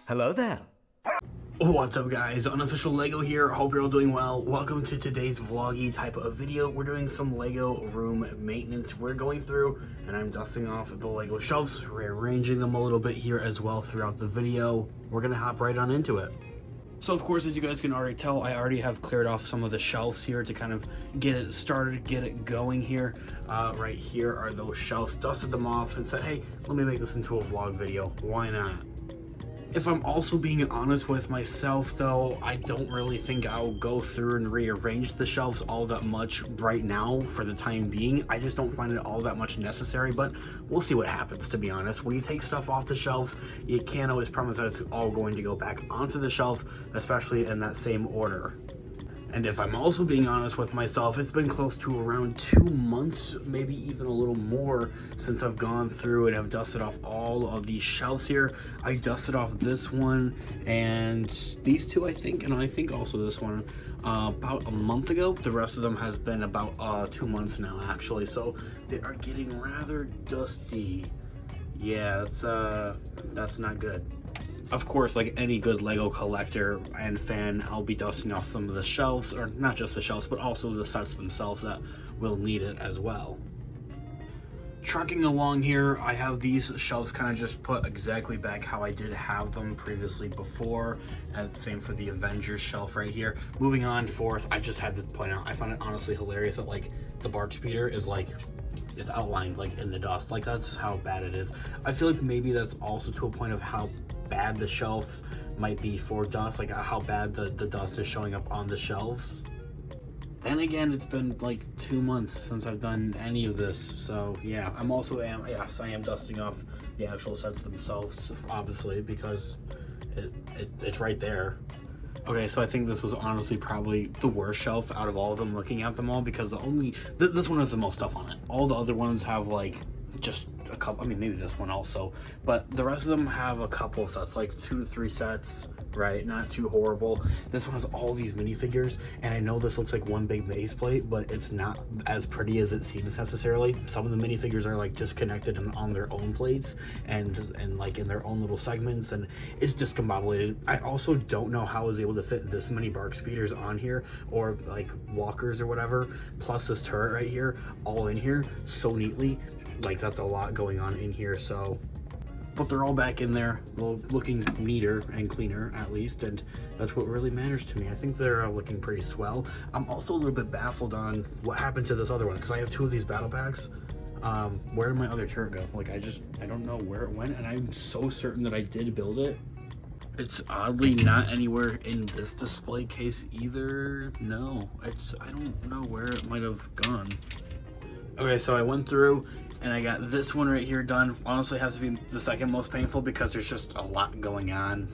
Hello there. What's up guys, Unofficial Lego here, hope you're all doing well. Welcome to today's vloggy type of video. We're doing some Lego room maintenance. We're going through and I'm dusting off the Lego shelves, rearranging them a little bit here as well throughout the video. We're gonna hop right on into it. So of course, as you guys can already tell, I already have cleared off some of the shelves here to kind of get it started, get it going here. Right here are those shelves, dusted them off and said, hey, let me make this into a vlog video, why not? If I'm also being honest with myself though, I don't really think I'll go through and rearrange the shelves all that much right now for the time being. I just don't find it all that much necessary, but we'll see what happens, to be honest. When you take stuff off the shelves, you can't always promise that it's all going to go back onto the shelf, especially in that same order. And if I'm also being honest with myself, it's been close to around 2 months, maybe even a little more, since I've gone through and have dusted off all of these shelves here. I dusted off this one and these two, I think, and I think also this one about a month ago. The rest of them has been about 2 months now, actually. So they are getting rather dusty. Yeah, that's not good. Of course, like any good Lego collector and fan, I'll be dusting off some of the shelves, or not just the shelves, but also the sets themselves that will need it as well. Trucking along here, I have these shelves kind of just put exactly back how I did have them previously before, and same for the Avengers shelf right here. Moving on forth, I just had to point out, I found it honestly hilarious that like the bark speeder is like, it's outlined like in the dust. Like that's how bad it is. I feel like maybe that's also to a point of how bad the shelves might be for dust, like how bad the dust is showing up on the shelves. Then again, it's been like 2 months since I've done any of this, so yeah, I am dusting off the actual sets themselves, obviously, because it's right there. Okay, so I think this was honestly probably the worst shelf out of all of them, looking at them all, because this one has the most stuff on it. All the other ones have like just a couple, I mean maybe this one also, but the rest of them have a couple of sets, like 2 to 3 sets, right? Not too horrible. This one has all these minifigures, and I know this looks like one big base plate, but it's not as pretty as it seems necessarily. Some of the minifigures are like disconnected and on their own plates and like in their own little segments, and it's discombobulated. I also don't know how I was able to fit this many bark speeders on here, or like walkers or whatever, plus this turret right here, all in here so neatly. Like that's a lot going on in here, so but they're all back in there, looking neater and cleaner at least, and that's what really matters to me. I think they're looking pretty swell. I'm also a little bit baffled on what happened to this other one, because I have 2 of these battle packs. Where did my other turret go? Like I don't know where it went, and I'm so certain that I did build it. It's oddly not anywhere in this display case either. No, I don't know where it might have gone. Okay, so I went through and I got this one right here done. Honestly, it has to be the second most painful because there's just a lot going on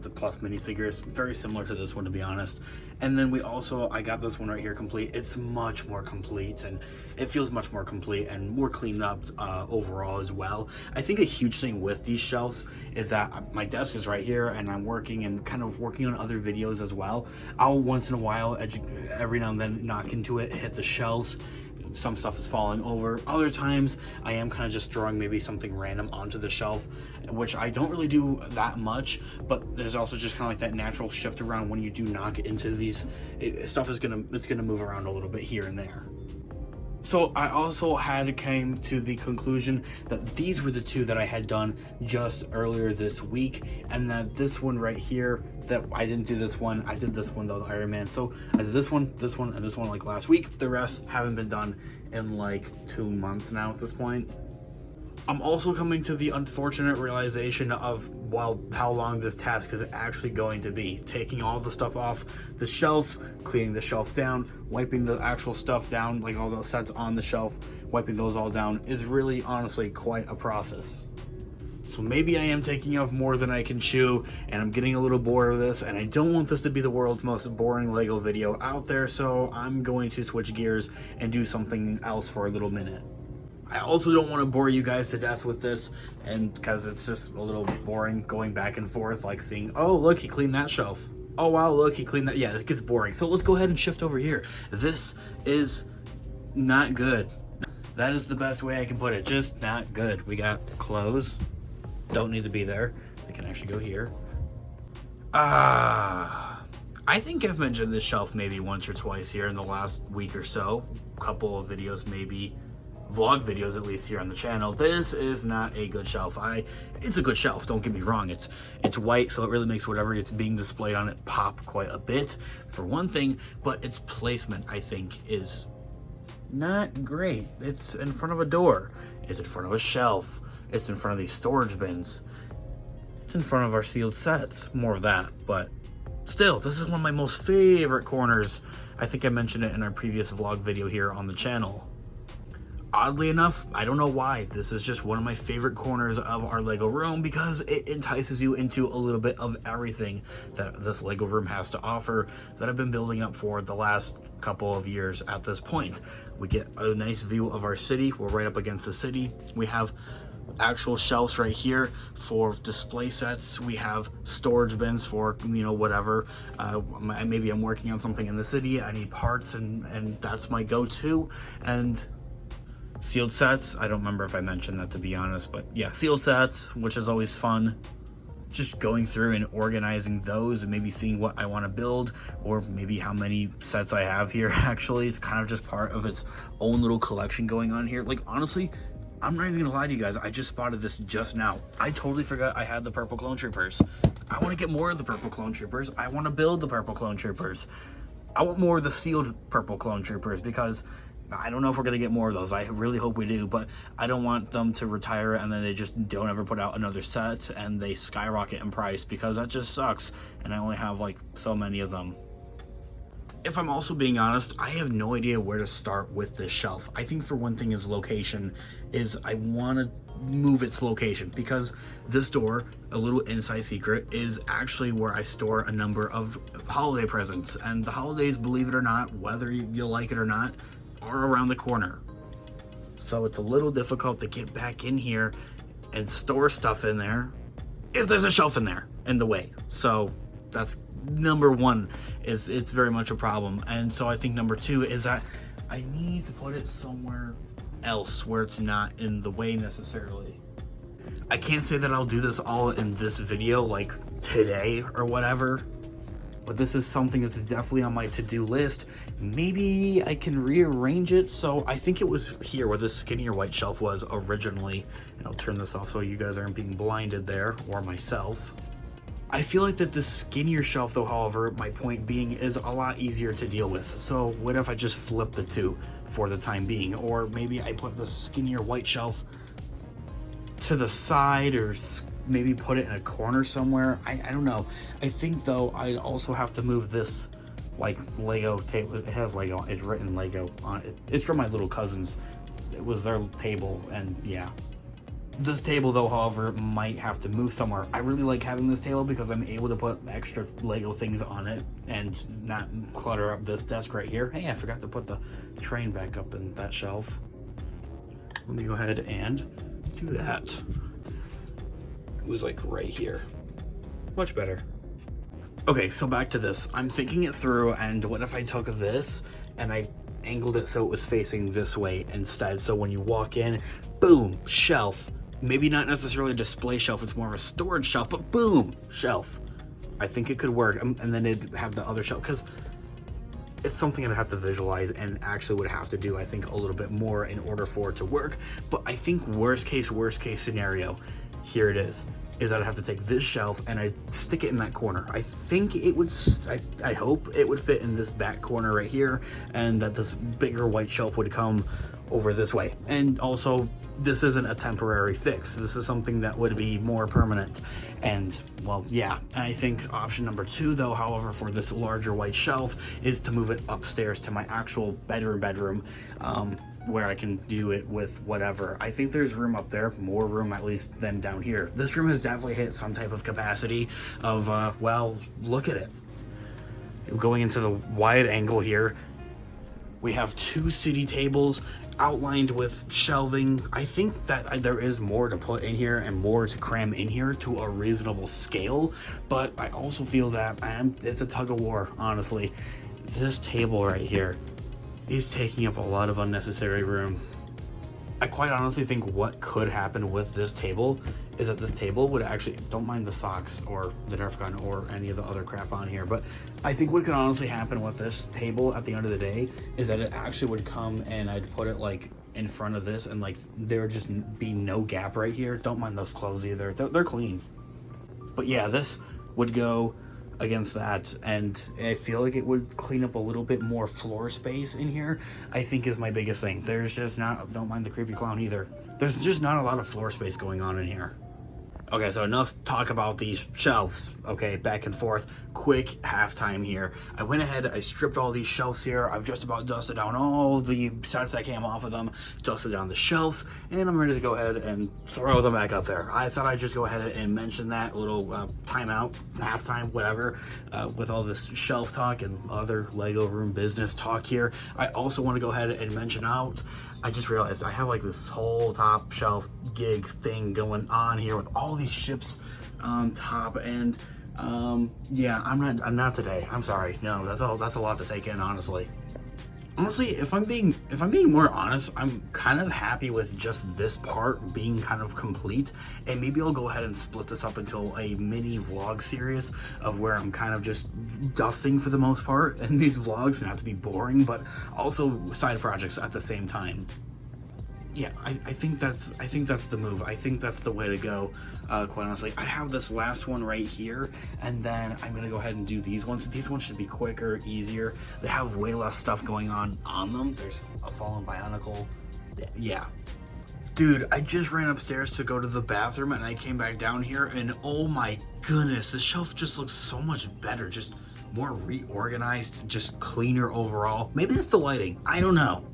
the Plus minifigures. Very similar to this one, to be honest. And then I got this one right here complete. It's much more complete, and it feels much more complete and more cleaned up overall as well. I think a huge thing with these shelves is that my desk is right here, and I'm working and kind of working on other videos as well. I'll once in a while, every now and then, knock into it, hit the shelves. Some stuff is falling over. Other times I am kind of just drawing maybe something random onto the shelf, which I don't really do that much, but there's also just kind of like that natural shift around when you do knock into these. Stuff is gonna move around a little bit here and there. So I also came to the conclusion that these were the 2 that I had done just earlier this week, and that this one right here, that I didn't do this one. I did this one though, the Iron Man. So I did this one, and this one like last week. The rest haven't been done in like 2 months now at this point. I'm also coming to the unfortunate realization of, well, how long this task is actually going to be. Taking all the stuff off the shelves, cleaning the shelf down, wiping the actual stuff down, like all the sets on the shelf, wiping those all down, is really honestly quite a process. So maybe I am taking off more than I can chew, and I'm getting a little bored of this, and I don't want this to be the world's most boring Lego video out there, so I'm going to switch gears and do something else for a little minute. I also don't want to bore you guys to death with this, and because it's just a little boring going back and forth, like seeing, oh look, he cleaned that shelf. Oh wow, look, he cleaned that. Yeah, it gets boring. So let's go ahead and shift over here. This is not good. That is the best way I can put it. Just not good. We got clothes. Don't need to be there. They can actually go here. I think I've mentioned this shelf maybe once or twice here in the last week or so. Couple of videos, maybe vlog videos at least here on the channel. This is not a good shelf. It's a good shelf, don't get me wrong. It's white, so it really makes whatever it's being displayed on it pop quite a bit, for one thing, but its placement, I think, is not great. It's in front of a door. It's in front of a shelf. It's in front of these storage bins. It's in front of our sealed sets. More of that, but still, this is one of my most favorite corners. I think I mentioned it in our previous vlog video here on the channel. Oddly enough, I don't know why, this is just one of my favorite corners of our Lego room because it entices you into a little bit of everything that this Lego room has to offer that I've been building up for the last couple of years at this point. We get a nice view of our city. We're right up against the city. We have actual shelves right here for display sets. We have storage bins for, you know, whatever. Maybe I'm working on something in the city, I need parts, and that's my go-to. And sealed sets, I don't remember if I mentioned that, to be honest, but yeah, sealed sets, which is always fun. Just going through and organizing those and maybe seeing what I want to build, or maybe how many sets I have here. Actually, it's kind of just part of its own little collection going on here. Like, honestly, I'm not even gonna lie to you guys, I just spotted this just now. I totally forgot I had the purple clone troopers. I want to get more of the purple clone troopers. I want to build the purple clone troopers. I want more of the sealed purple clone troopers because I don't know if we're going to get more of those. I really hope we do, but I don't want them to retire and then they just don't ever put out another set and they skyrocket in price, because that just sucks and I only have like so many of them. If I'm also being honest, I have no idea where to start with this shelf. I think for one thing is location, is I want to move its location, because this door, a little inside secret, is actually where I store a number of holiday presents, and the holidays, believe it or not, whether you like it or not, are around the corner. So it's a little difficult to get back in here and store stuff in there if there's a shelf in there in the way. So that's number one, is it's very much a problem. And so I think number two is that I need to put it somewhere else where it's not in the way necessarily. I can't say that I'll do this all in this video, like today or whatever, but this is something that's definitely on my to-do list. Maybe I can rearrange it. So I think it was here where the skinnier white shelf was originally, and I'll turn this off so you guys aren't being blinded there, or myself. I feel like that the skinnier shelf though, however, my point being, is a lot easier to deal with. So what if I just flip the two for the time being? Or maybe I put the skinnier white shelf to the side, or maybe put it in a corner somewhere. I don't know. I think though I also have to move this like Lego table. It has Lego, it's written Lego on it. It's from my little cousins. It was their table, and yeah. This table though, however, might have to move somewhere. I really like having this table because I'm able to put extra Lego things on it and not clutter up this desk right here. Hey, I forgot to put the train back up in that shelf. Let me go ahead and do that. It was like right here. Much better. Okay, so back to this. I'm thinking it through, and what if I took this and I angled it so it was facing this way instead? So when you walk in, boom, shelf. Maybe not necessarily a display shelf, it's more of a storage shelf, but boom, shelf. I think it could work. And then it'd have the other shelf, because it's something I'd have to visualize and actually would have to do, I think, a little bit more in order for it to work. But I think worst case scenario, here it is that I'd have to take this shelf and I'd stick it in that corner. I think it would, I hope it would fit in this back corner right here, and that this bigger white shelf would come over this way. And also, this isn't a temporary fix. This is something that would be more permanent. And well, yeah, I think option number two though, however, for this larger white shelf, is to move it upstairs to my actual bedroom, where I can do it with whatever. I think there's room up there, more room at least than down here. This room has definitely hit some type of capacity of, well, look at it. Going into the wide angle here, we have two city tables outlined with shelving. I think that there is more to put in here and more to cram in here to a reasonable scale, but I also feel that it's a tug of war, honestly. This table right here is taking up a lot of unnecessary room. I quite honestly think what could happen with this table is that this table would actually, don't mind the socks or the Nerf gun or any of the other crap on here, but I think what could honestly happen with this table at the end of the day is that it actually would come and I'd put it like in front of this, and like there would just be no gap right here. Don't mind those clothes either, they're clean. But yeah, this would go against that, and I feel like it would clean up a little bit more floor space in here, I think is my biggest thing. There's just not, don't mind the creepy clown either, there's just not a lot of floor space going on in here. Okay, so enough talk about these shelves. Okay, back and forth. Quick halftime here. I went ahead, I stripped all these shelves here. I've just about dusted down all the sets that came off of them, dusted down the shelves, and I'm ready to go ahead and throw them back up there. I thought I'd just go ahead and mention that little timeout, halftime, whatever, with all this shelf talk and other Lego room business talk here. I also want to go ahead and mention out, I just realized I have like this whole top shelf gig thing going on here with all these ships on top, and yeah, I'm not today. I'm sorry. No, that's a lot to take in, honestly. Honestly, if I'm being more honest, I'm kind of happy with just this part being kind of complete, and maybe I'll go ahead and split this up into a mini vlog series of where I'm kind of just dusting for the most part, and these vlogs not to be boring, but also side projects at the same time. Yeah, I think that's the move. I think that's the way to go, quite honestly. I have this last one right here, and then I'm gonna go ahead and do these ones. These ones should be quicker, easier. They have way less stuff going on them. There's a fallen bionicle. Yeah. Dude, I just ran upstairs to go to the bathroom, and I came back down here, and oh my goodness, the shelf just looks so much better. Just more reorganized, just cleaner overall. Maybe it's the lighting, I don't know.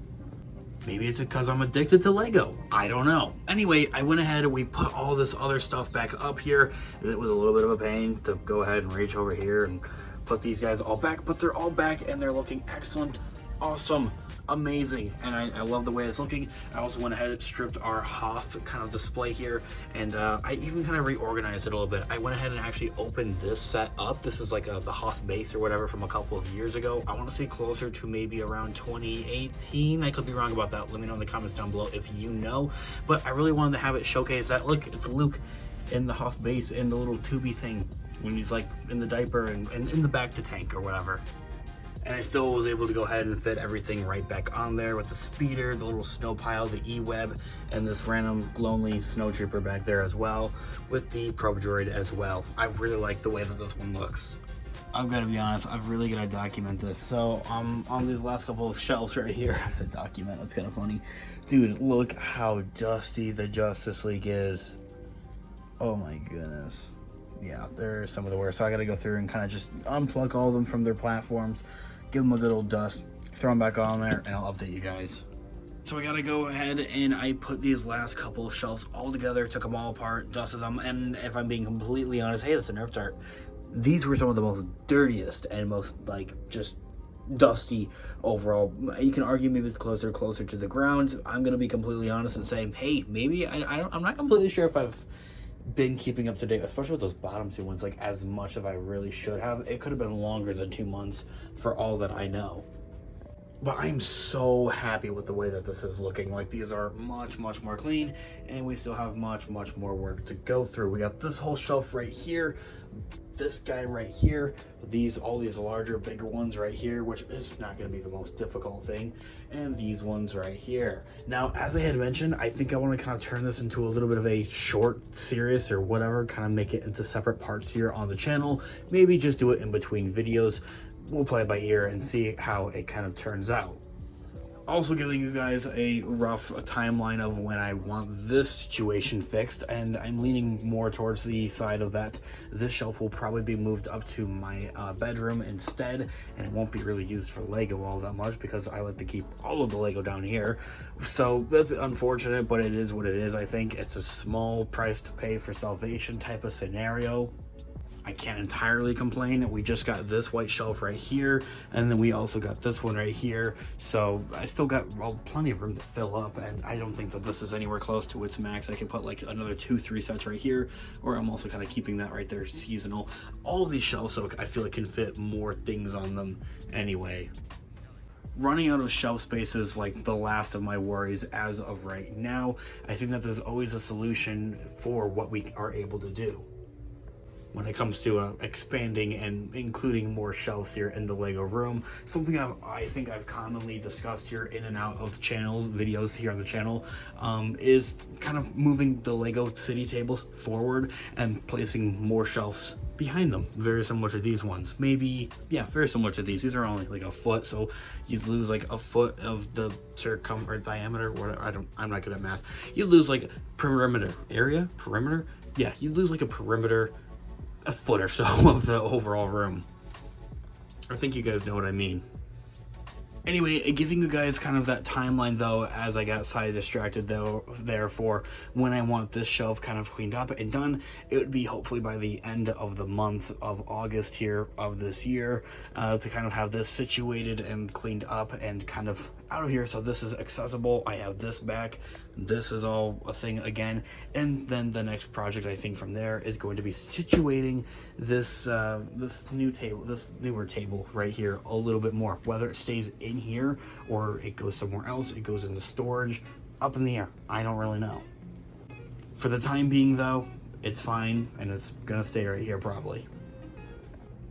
Maybe it's because I'm addicted to Lego. I don't know. Anyway, I went ahead and we put all this other stuff back up here. It was a little bit of a pain to go ahead and reach over here and put these guys all back, but they're all back and they're looking excellent, awesome, amazing, and I love the way it's looking. I also went ahead and stripped our Hoth kind of display here, and I even kind of reorganized it a little bit. I went ahead and actually opened this set up. This is like the Hoth base or whatever from a couple of years ago. I want to say closer to maybe around 2018. I could be wrong about that. Let me know in the comments down below if you know, but I really wanted to have it showcase that. Look, it's Luke in the Hoth base in the little tubey thing when he's like in the diaper and in the back to tank or whatever. And I still was able to go ahead and fit everything right back on there with the speeder, the little snow pile, the E-Web, and this random lonely snow trooper back there as well, with the probe droid as well. I really like the way that this one looks. I've got to be honest, I've really got to document this. So on these last couple of shelves right here, I said document, that's kind of funny. Dude, look how dusty the Justice League is. Oh my goodness. Yeah, they're some of the worst. So I got to go through and kind of just unplug all of them from their platforms, give them a good old dust, throw them back on there, and I'll update you guys. So I gotta go ahead and I put these last couple of shelves all together, took them all apart, dusted them, and if I'm being completely honest, hey, that's a Nerf dart. These were some of the most dirtiest and most like just dusty overall. You can argue maybe it's closer to the ground. I'm gonna be completely honest and say, hey, maybe I'm not completely sure if I've been keeping up to date, especially with those bottom two ones, like as much as I really should have. It could have been longer than 2 months for all that I know. But I'm so happy with the way that this is looking. Like, these are much more clean, and we still have much more work to go through. We got this whole shelf right here, this guy right here, all these larger, bigger ones right here, which is not going to be the most difficult thing, and these ones right here. Now, as I had mentioned, I think I want to kind of turn this into a little bit of a short series or whatever, kind of make it into separate parts here on the channel, maybe just do it in between videos. We'll play it by ear and see how it kind of turns out. Also giving you guys a rough timeline of when I want this situation fixed, and I'm leaning more towards the side of that this shelf will probably be moved up to my bedroom instead, and it won't be really used for Lego all that much because I like to keep all of the Lego down here. So that's unfortunate, but it is what it is. I think it's a small price to pay for salvation type of scenario. I can't entirely complain. We just got this white shelf right here, and then we also got this one right here. So I still got plenty of room to fill up, and I don't think that this is anywhere close to its max. I can put like another 2-3 sets right here, or I'm also kind of keeping that right there seasonal. All of these shelves, so I feel it can fit more things on them anyway. running out of shelf space is like the last of my worries as of right now. I think that there's always a solution for what we are able to do when it comes to expanding and including more shelves here in the Lego room. Something I think I've commonly discussed here in and out of videos here on the channel, is kind of moving the Lego city tables forward and placing more shelves behind them, very similar to these ones. Maybe, yeah, very similar to these. These are only like a foot, so you'd lose like a foot of the or diameter, whatever. I'm not good at math. You'd lose like perimeter, yeah, you'd lose like a perimeter, a foot or so of the overall room. I think you guys know what I mean. Anyway, giving you guys kind of that timeline though, as I got side distracted though, therefore, when I want this shelf kind of cleaned up and done, it would be hopefully by the end of the month of August here of this year, to kind of have this situated and cleaned up and kind of out of here. So this is accessible. I have this back. This is all a thing again. And then the next project I think from there is going to be situating this this newer table right here a little bit more, whether it stays in here or it goes somewhere else, it goes into storage, up in the air. I don't really know. For the time being though, it's fine and it's gonna stay right here probably.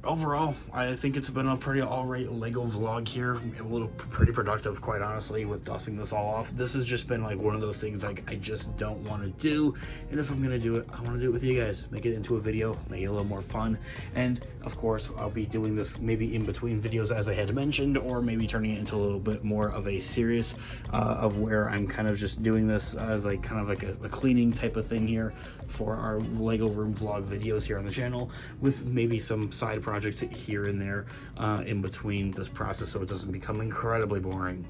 Overall, I think it's been a pretty alright Lego vlog here. Pretty productive, quite honestly, with dusting this all off. This has just been like one of those things like I just don't want to do, and if I'm gonna do it, I want to do it with you guys. Make it into a video, make it a little more fun, and of course, I'll be doing this maybe in between videos as I had mentioned, or maybe turning it into a little bit more of a series of where I'm kind of just doing this as like kind of like a cleaning type of thing here for our Lego room vlog videos here on the channel, with maybe some side projects here and there in between this process, so it doesn't become incredibly boring.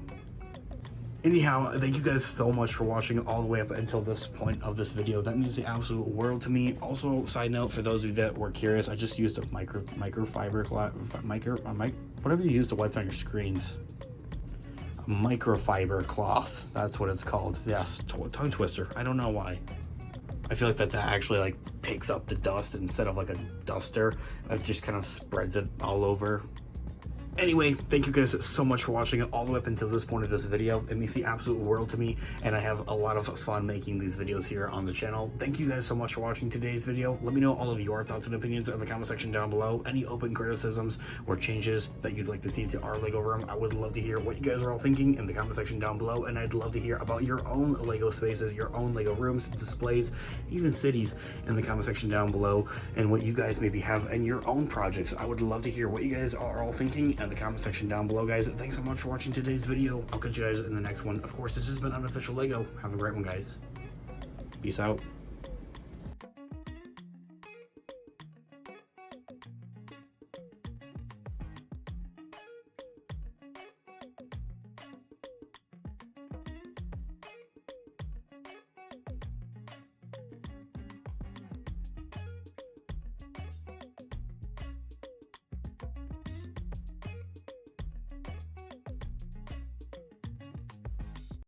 Anyhow, thank you guys so much for watching all the way up until this point of this video. That means the absolute world to me. Also, side note, for those of you that were curious, I just used a microfiber cloth, whatever you use to wipe on your screens. A microfiber cloth, that's what it's called. Yes, tongue twister. I don't know why. I feel like that actually like picks up the dust instead of like a duster. It just kind of spreads it all over. Anyway, thank you guys so much for watching it all the way up until this point of this video. It means the absolute world to me, and I have a lot of fun making these videos here on the channel. Thank you guys so much for watching today's video. Let me know all of your thoughts and opinions in the comment section down below. Any open criticisms or changes that you'd like to see to our Lego room, I would love to hear what you guys are all thinking in the comment section down below, and I'd love to hear about your own Lego spaces, your own Lego rooms, displays, even cities in the comment section down below, and what you guys maybe have in your own projects. I would love to hear what you guys are all thinking in the comment section down below, guys. Thanks so much for watching today's video. I'll catch you guys in the next one. Of course, this has been Unofficial Lego. Have a great one, guys. Peace out.